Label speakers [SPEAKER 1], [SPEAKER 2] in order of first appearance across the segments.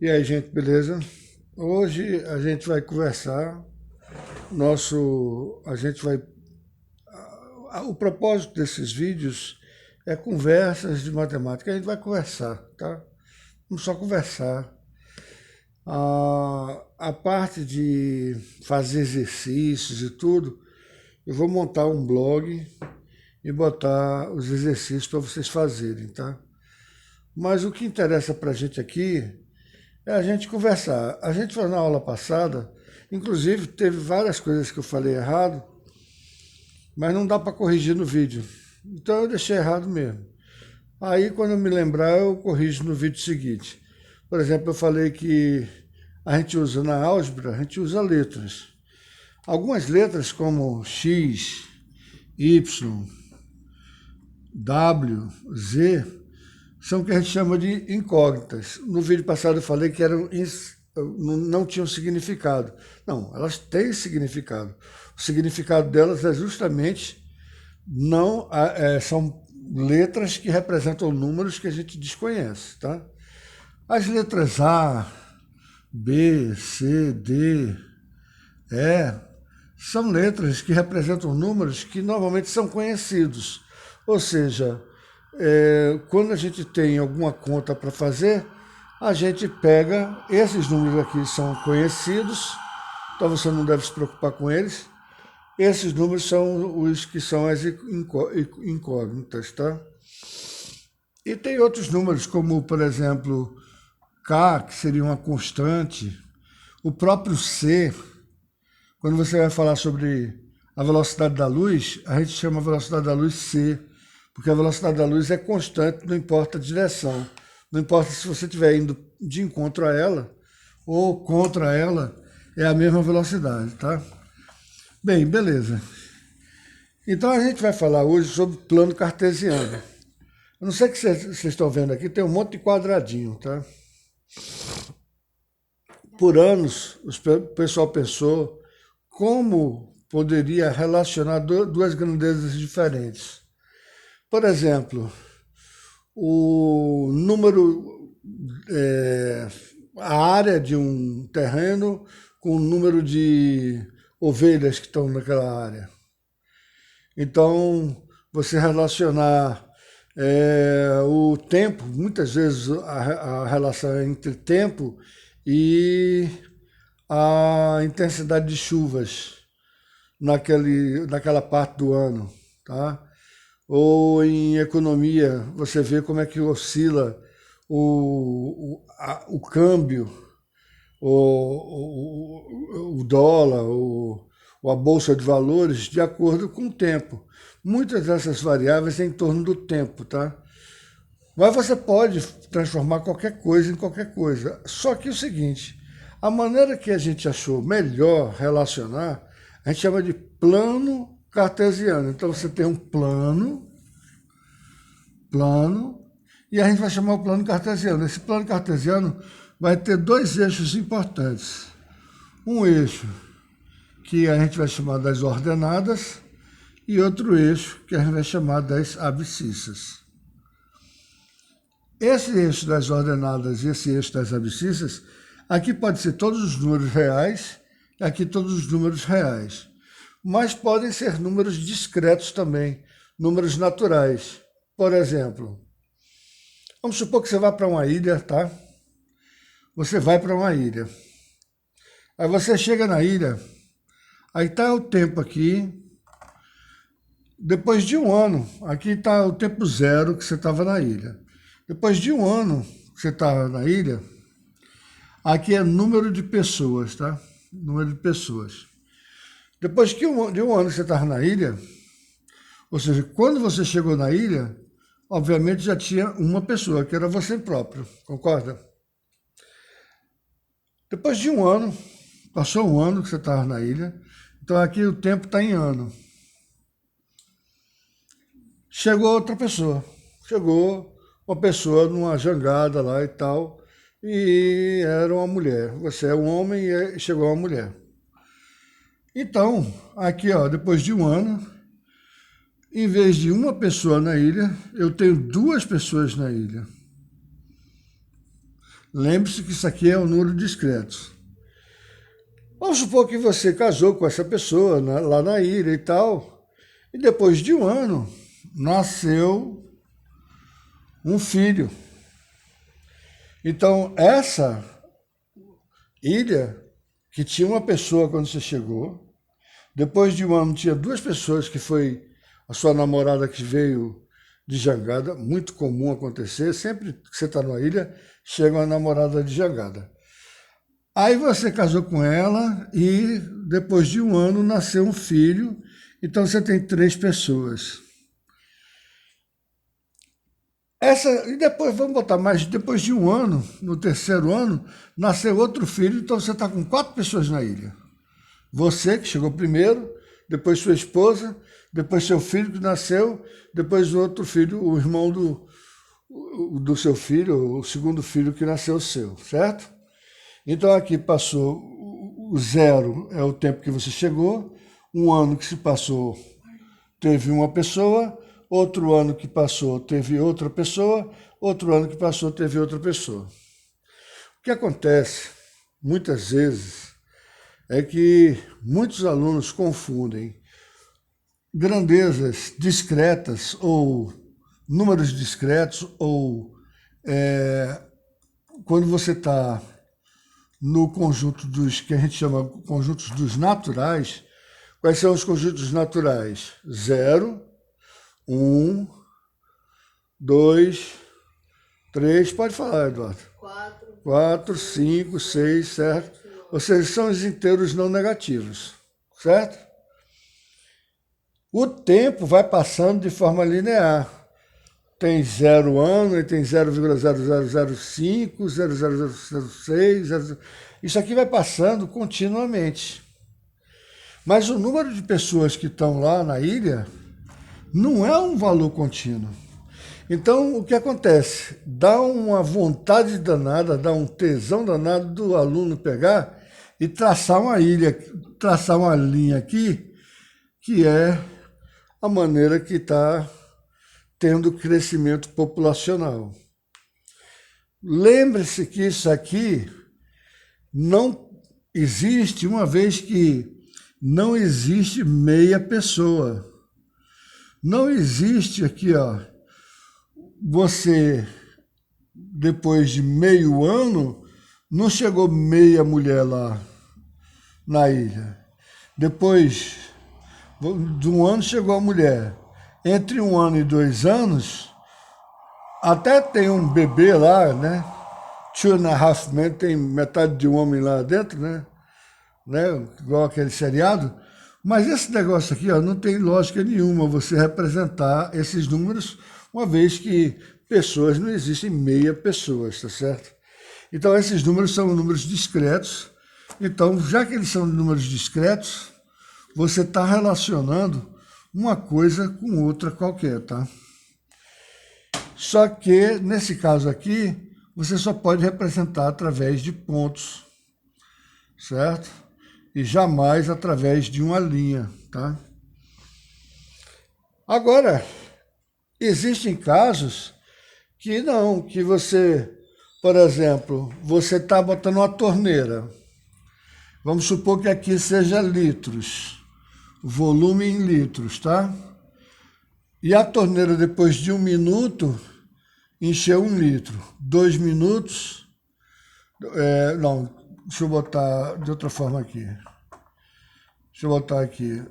[SPEAKER 1] E aí, gente, beleza? Hoje a gente vai conversar. A gente vai, o propósito desses vídeos é conversas de matemática. A gente vai conversar, tá? Vamos só conversar. A parte de fazer exercícios e tudo, eu vou montar um blog e botar os exercícios para vocês fazerem, tá? Mas o que interessa para a gente aqui é a gente conversar. A gente foi na aula passada, inclusive teve várias coisas que eu falei errado, mas não dá para corrigir no vídeo. Então eu deixei errado mesmo. Aí quando eu me lembrar, eu corrijo no vídeo seguinte. Por exemplo, eu falei que a gente usa na álgebra, a gente usa letras. Algumas letras como X, Y, W, Z, são o que a gente chama de incógnitas. No vídeo passado eu falei que não tinham significado. Não, elas têm significado. O significado delas é justamente não são letras que representam números que a gente desconhece, tá? As letras A, B, C, D, E são letras que representam números que normalmente são conhecidos. Ou seja, quando a gente tem alguma conta para fazer, a gente pega, esses números aqui são conhecidos, então você não deve se preocupar com eles. Esses números são os que são as incógnitas, tá? E tem outros números, como, por exemplo, K, que seria uma constante, o próprio C. Quando você vai falar sobre a velocidade da luz, a gente chama a velocidade da luz C, porque a velocidade da luz é constante, não importa a direção. Não importa se você estiver indo de encontro a ela ou contra ela, é a mesma velocidade, tá? Bem, beleza. Então a gente vai falar hoje sobre plano cartesiano. Eu não sei o que vocês estão vendo aqui, tem um monte de quadradinho, tá? Por anos, o pessoal pensou como poderia relacionar duas grandezas diferentes. Por exemplo, o número, a área de um terreno com o número de ovelhas que estão naquela área. Então, você relacionar o tempo, muitas vezes a relação entre tempo e a intensidade de chuvas naquela parte do ano, tá? Ou em economia, você vê como é que oscila o câmbio, o dólar, ou a bolsa de valores, de acordo com o tempo. Muitas dessas variáveis é em torno do tempo, tá? Mas você pode transformar qualquer coisa em qualquer coisa. Só que é o seguinte, a maneira que a gente achou melhor relacionar, a gente chama de plano cartesiano. Então você tem um plano, e a gente vai chamar o plano cartesiano. Esse plano cartesiano vai ter dois eixos importantes. Um eixo que a gente vai chamar das ordenadas e outro eixo que a gente vai chamar das abscissas. Esse eixo das ordenadas e esse eixo das abscissas, aqui pode ser todos os números reais e aqui todos os números reais. Mas podem ser números discretos também, números naturais. Por exemplo, vamos supor que você vá para uma ilha, tá? Você vai para uma ilha. Aí você chega na ilha, aí está o tempo aqui. Depois de um ano, aqui está o tempo zero que você estava na ilha. Depois de um ano que você está na ilha, aqui é número de pessoas, tá? Número de pessoas. Depois de um ano que você estava na ilha, ou seja, quando você chegou na ilha, obviamente já tinha uma pessoa, que era você próprio, concorda? Depois de um ano, passou um ano que você estava na ilha, então aqui o tempo está em ano. Chegou outra pessoa, chegou uma pessoa numa jangada lá e tal, e era uma mulher. Você é um homem e chegou uma mulher. Então, aqui, ó, depois de um ano, em vez de uma pessoa na ilha, eu tenho duas pessoas na ilha. Lembre-se que isso aqui é um número discreto. Vamos supor que você casou com essa pessoa lá na ilha e tal, e depois de um ano nasceu um filho. Então, essa ilha, que tinha uma pessoa quando você chegou, depois de um ano tinha duas pessoas, que foi a sua namorada que veio de jangada, muito comum acontecer, sempre que você está numa ilha, chega uma namorada de jangada. Aí você casou com ela e depois de um ano nasceu um filho, então você tem 3 pessoas. E depois, vamos botar mais, depois de um ano, no terceiro ano, nasceu outro filho, então você está com 4 pessoas na ilha. Você, que chegou primeiro, depois sua esposa, depois seu filho que nasceu, depois o outro filho, o irmão do seu filho, o segundo filho que nasceu seu, certo? Então aqui passou o 0 é o tempo que você chegou, um ano que se passou teve uma pessoa, outro ano que passou teve outra pessoa, outro ano que passou teve outra pessoa. O que acontece muitas vezes é que muitos alunos confundem grandezas discretas ou números discretos ou quando você está no conjunto dos que a gente chama conjuntos dos naturais. Quais são os conjuntos naturais? 0, 1, 2, 3, pode falar, Eduardo. 4, 5, 6, certo? Ou seja, são os inteiros não negativos, certo? O tempo vai passando de forma linear. Tem 0 ano, e tem 0,0005, 0,0006, isso aqui vai passando continuamente. Mas o número de pessoas que estão lá na ilha não é um valor contínuo. Então, o que acontece? Dá uma vontade danada, dá um tesão danado do aluno pegar e traçar uma ilha, traçar uma linha aqui, que é a maneira que está tendo crescimento populacional. Lembre-se que isso aqui não existe, uma vez que não existe meia pessoa. Não existe aqui, ó, você, depois de meio ano, não chegou meia mulher lá na ilha. Depois de um ano chegou a mulher. Entre 1 ano e 2 anos, até tem um bebê lá, né? 2.5 Men, tem metade de um homem lá dentro, né? Igual aquele seriado. Mas esse negócio aqui, ó, não tem lógica nenhuma você representar esses números, uma vez que pessoas não existem meia pessoas, tá certo? Então esses números são números discretos. Então, já que eles são números discretos, você está relacionando uma coisa com outra qualquer, tá? Só que, nesse caso aqui, você só pode representar através de pontos, certo? E jamais através de uma linha, tá? Agora, existem casos que não, que você, por exemplo, você está botando uma torneira. Vamos supor que aqui seja litros, volume em litros, tá? E a torneira, depois de 1 minuto, encheu 1 litro. 2 minutos, não, deixa eu botar de outra forma aqui. Deixa eu botar aqui.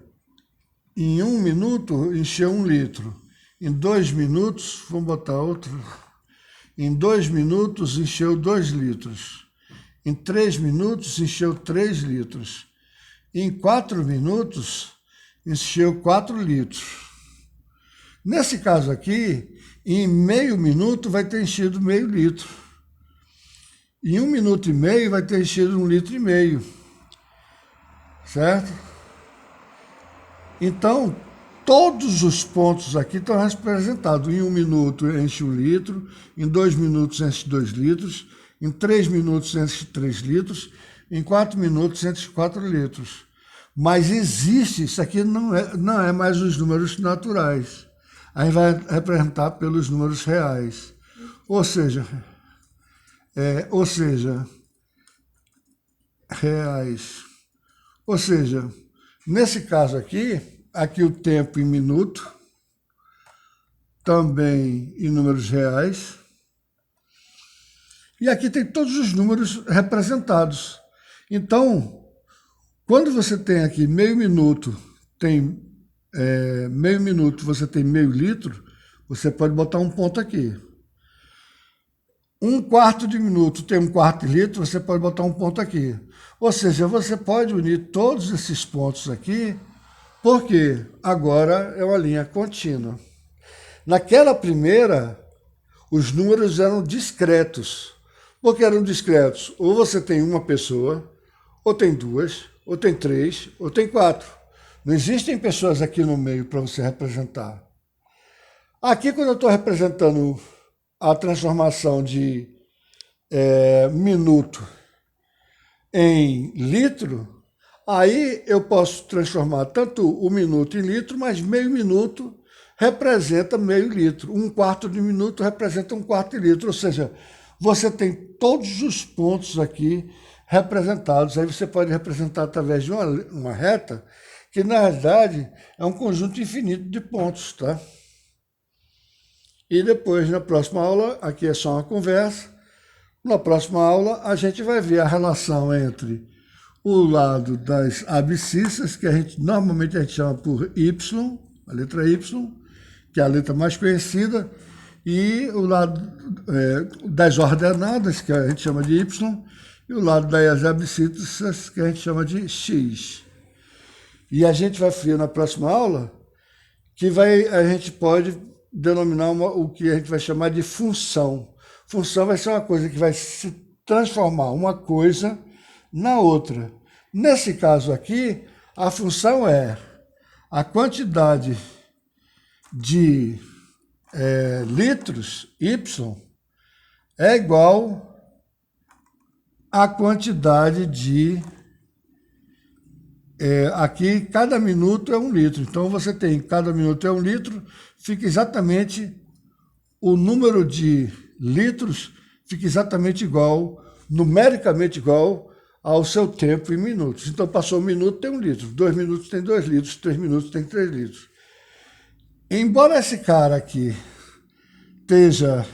[SPEAKER 1] Em 1 minuto, encheu 1 litro. Em 2 minutos, vamos botar outro. Em 2 minutos, encheu 2 litros. Em 3 minutos, encheu 3 litros. Em 4 minutos, encheu 4 litros. Nesse caso aqui, em meio minuto vai ter enchido meio litro. Em 1 minuto e meio vai ter enchido 1,5 litros. Certo? Então, todos os pontos aqui estão representados. Em 1 minuto enche 1 litro, em 2 minutos enche 2 litros, em 3 minutos enche 3 litros, em 4 minutos enche 4 litros. Mas existe, isso aqui não é mais os números naturais. Aí vai representar pelos números reais. Ou seja, Ou seja, reais. Ou seja, nesse caso aqui o tempo em minuto, também em números reais, e aqui tem todos os números representados. Então, quando você tem aqui meio minuto, meio minuto, você tem meio litro, você pode botar um ponto aqui. Um quarto de minuto tem um quarto de litro, você pode botar um ponto aqui. Ou seja, você pode unir todos esses pontos aqui, porque agora é uma linha contínua. Naquela primeira, os números eram discretos. Por que eram discretos? Ou você tem uma pessoa, ou tem duas, ou tem três, ou tem quatro. Não existem pessoas aqui no meio para você representar. Aqui, quando eu estou representando a transformação de minuto em litro, aí eu posso transformar tanto o minuto em litro, mas meio minuto representa meio litro. Um quarto de minuto representa um quarto de litro. Ou seja, você tem todos os pontos aqui representados. Aí você pode representar através de uma reta, que na realidade é um conjunto infinito de pontos, tá? E depois, na próxima aula, aqui é só uma conversa, na próxima aula a gente vai ver a relação entre o lado das abscissas, que normalmente a gente chama por Y, a letra Y, que é a letra mais conhecida, e o lado das ordenadas, que a gente chama de Y, e o lado das abscissas, que a gente chama de X. E a gente vai ver na próxima aula que a gente pode denominar o que a gente vai chamar de função. Função vai ser uma coisa que vai se transformar uma coisa na outra. Nesse caso aqui, a função é a quantidade de litros, Y, é igual à quantidade de... aqui, cada minuto é 1 litro. Então, você tem cada minuto é 1 litro, fica exatamente o número de litros, fica exatamente igual, numericamente igual ao seu tempo em minutos. Então, passou 1 minuto, tem 1 litro. 2 minutos tem 2 litros. 3 minutos tem 3 litros. Embora esse cara aqui esteja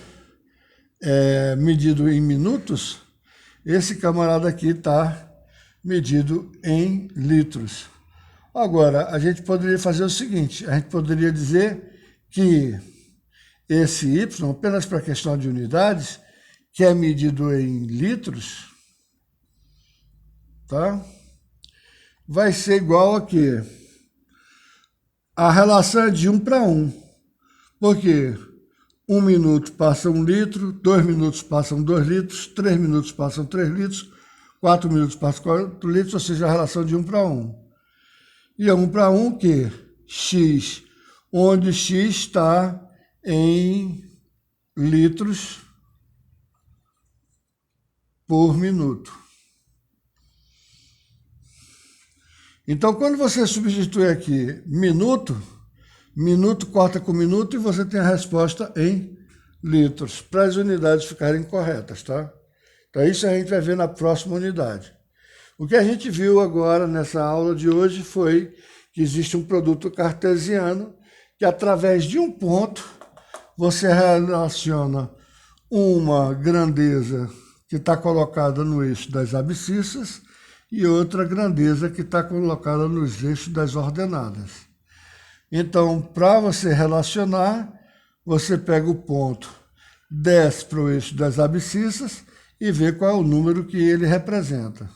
[SPEAKER 1] medido em minutos, esse camarada aqui está medido em litros. Agora, a gente poderia fazer o seguinte, a gente poderia dizer que esse Y, apenas para a questão de unidades, que é medido em litros, tá? Vai ser igual a quê? A relação é de 1 para 1, porque 1 minuto passa 1 litro, 2 minutos passam 2 litros, 3 minutos passam 3 litros, 4 minutos passam 4 litros, ou seja, a relação de 1 para 1. E é 1 para 1 que X, onde X está em litros por minuto. Então, quando você substitui aqui minuto, minuto corta com minuto e você tem a resposta em litros, para as unidades ficarem corretas, tá? Então, isso a gente vai ver na próxima unidade. O que a gente viu agora nessa aula de hoje foi que existe um produto cartesiano que, através de um ponto, você relaciona uma grandeza que está colocada no eixo das abscissas e outra grandeza que está colocada nos eixos das ordenadas. Então, para você relacionar, você pega o ponto, desce para o eixo das abscissas e vê qual é o número que ele representa.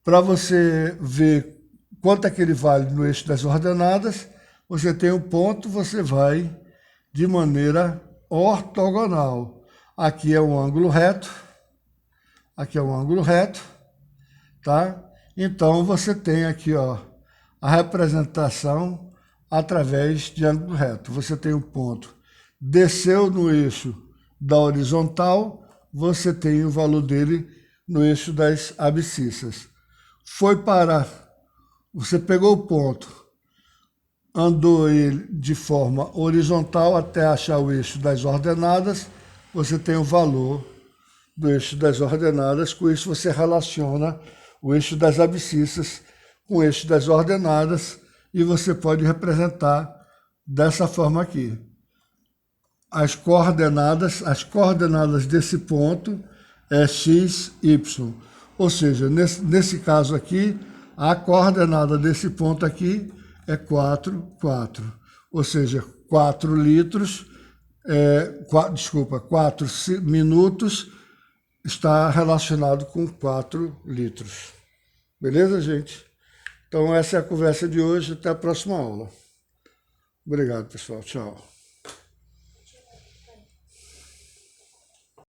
[SPEAKER 1] Para você ver quanto é que ele vale no eixo das ordenadas, você tem um ponto, você vai de maneira ortogonal. Aqui é um ângulo reto, aqui é um ângulo reto, tá? Então, você tem aqui, ó, a representação através de ângulo reto. Você tem um ponto, desceu no eixo da horizontal, você tem o valor dele no eixo das abscissas. Foi parar, você pegou o ponto, andou ele de forma horizontal até achar o eixo das ordenadas, você tem o valor do eixo das ordenadas. Com isso você relaciona o eixo das abscissas com o eixo das ordenadas e você pode representar dessa forma aqui. As coordenadas desse ponto é x, y. Ou seja, nesse caso aqui, a coordenada desse ponto aqui é 4, 4. Ou seja, 4 litros, 4 minutos está relacionado com 4 litros. Beleza, gente? Então essa é a conversa de hoje. Até a próxima aula. Obrigado, pessoal. Tchau.